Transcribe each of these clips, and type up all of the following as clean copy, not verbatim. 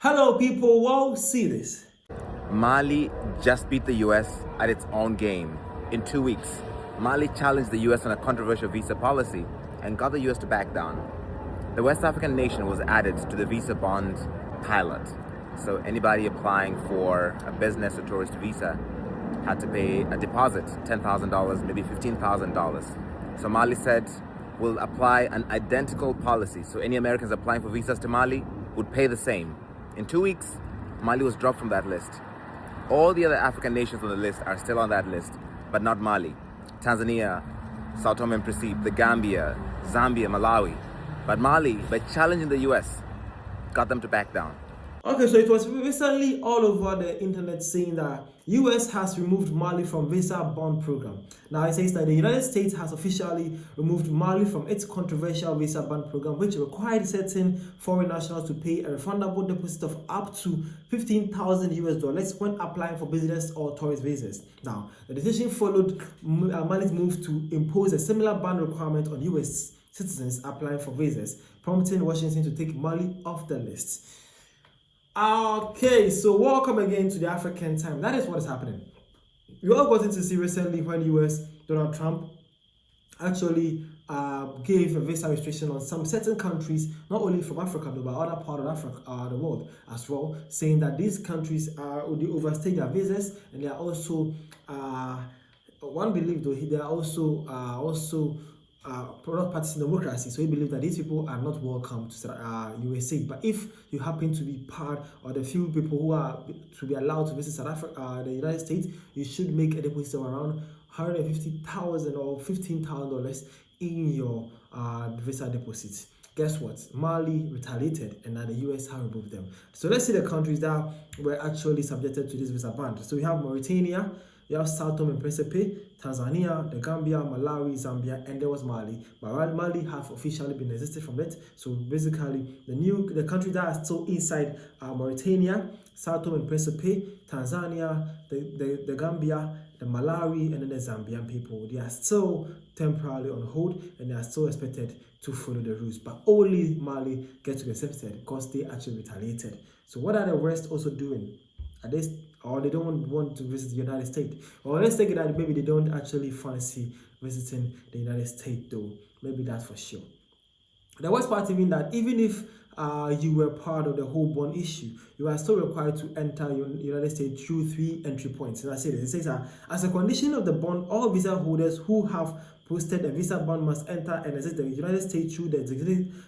Hello, people. Well, see this. Mali just beat the US at its own game. In 2 weeks, Mali challenged the US on a controversial visa policy and got the US to back down. The West African nation was added to the visa bond pilot. So anybody applying for a business or tourist visa had to pay a deposit, $10,000, maybe $15,000. So Mali said, we'll apply an identical policy. So any Americans applying for visas to Mali would pay the same. In 2 weeks, Mali was dropped from that list. All the other African nations on the list are still on that list, but not Mali. Tanzania, Sao Tome and Principe, the Gambia, Zambia, Malawi. But Mali, by challenging the US, got them to back down. Okay, so it was recently all over the internet saying that US has removed Mali from visa bond program. Now it says that the United States has officially removed Mali from its controversial visa bond program, which required certain foreign nationals to pay a refundable deposit of up to 15,000 US dollars when applying for business or tourist visas. Now, the decision followed Mali's move to impose a similar ban requirement on US citizens applying for visas, prompting Washington to take Mali off the list. Okay, so welcome again to the African Time. That is what is happening. You all got to see recently when US Donald Trump actually gave a visa restriction on some certain countries, not only from Africa but other part of Africa, the world as well, saying that these countries they overstay their visas and they are also one belief though they are also product practicing democracy, so we believe that these people are not welcome to USA. But if you happen to be part of the few people who are to be allowed to visit South Africa, the United States, you should make a deposit of around $150,000 or $15,000 in your visa deposit. Guess what? Mali retaliated and now the US have removed them. So let's see the countries that were actually subjected to this visa ban. So we have Mauritania, you have Sao Tome and Principe, Tanzania, the Gambia, Malawi, Zambia, and there was Mali. But Mali have officially been exempted from it. So basically, the country that are still inside Mauritania, Sao Tome and Principe, Tanzania, the Gambia, the Malawi, and then the Zambian people, they are still temporarily on hold and they are still expected to follow the rules. But only Mali get to be accepted because they actually retaliated. So what are the rest also doing? Or they don't want to visit the United States, or let's take it that maybe they don't actually fancy visiting the United States though. Maybe that's for sure. The worst part even that even if you were part of the whole bond issue, you are still required to enter United States through 3 entry points. And I say this, it says as a condition of the bond, all visa holders who have posted a visa bond must enter and exit the United States through the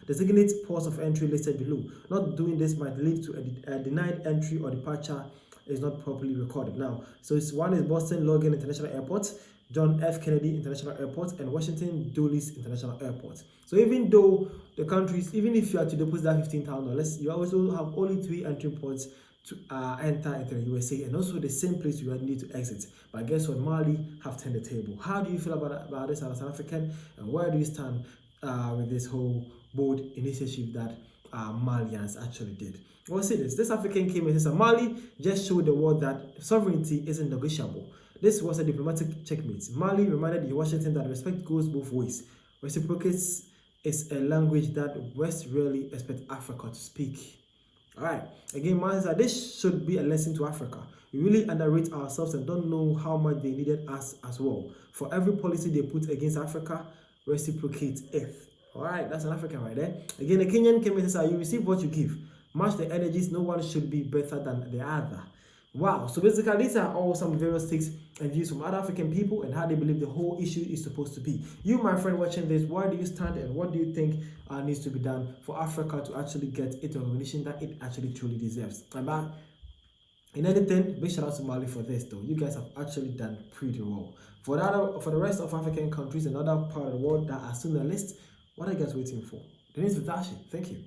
designated ports of entry listed below. Not doing this might lead to a denied entry or departure is not properly recorded. Now, so one is Boston Logan International Airport, John F. Kennedy International Airport, and Washington Dulles International Airport. So even though the countries, even if you are to deposit that $15,000, you also have only 3 entry points to enter into the USA, and also the same place you need to exit. But guess what? Mali have turned the table. How do you feel about this as an South African, and where do you stand with this whole bold initiative that Malians actually did? Well, see this African came and said Mali just showed the world that sovereignty isn't negotiable. This was a diplomatic checkmate. Mali reminded Washington that respect goes both ways. Reciprocates is a language that West rarely expect Africa to speak. Alright, again, Mali said this should be a lesson to Africa. We really underrate ourselves and don't know how much they needed us as well. For every policy they put against Africa, reciprocate it. Alright, that's an African right there. Again, the Kenyan came and said, you receive what you give. Match the energies, no one should be better than the other. Wow, so basically these are all some various takes and views from other African people and how they believe the whole issue is supposed to be. You, my friend, watching this, where do you stand and what do you think needs to be done for Africa to actually get it recognition that it actually truly deserves? And in anything, big shout out to Mali for this though. You guys have actually done pretty well. For the rest of African countries and other part of the world that are still on the list, what are you guys waiting for? Denise Vitashi, thank you.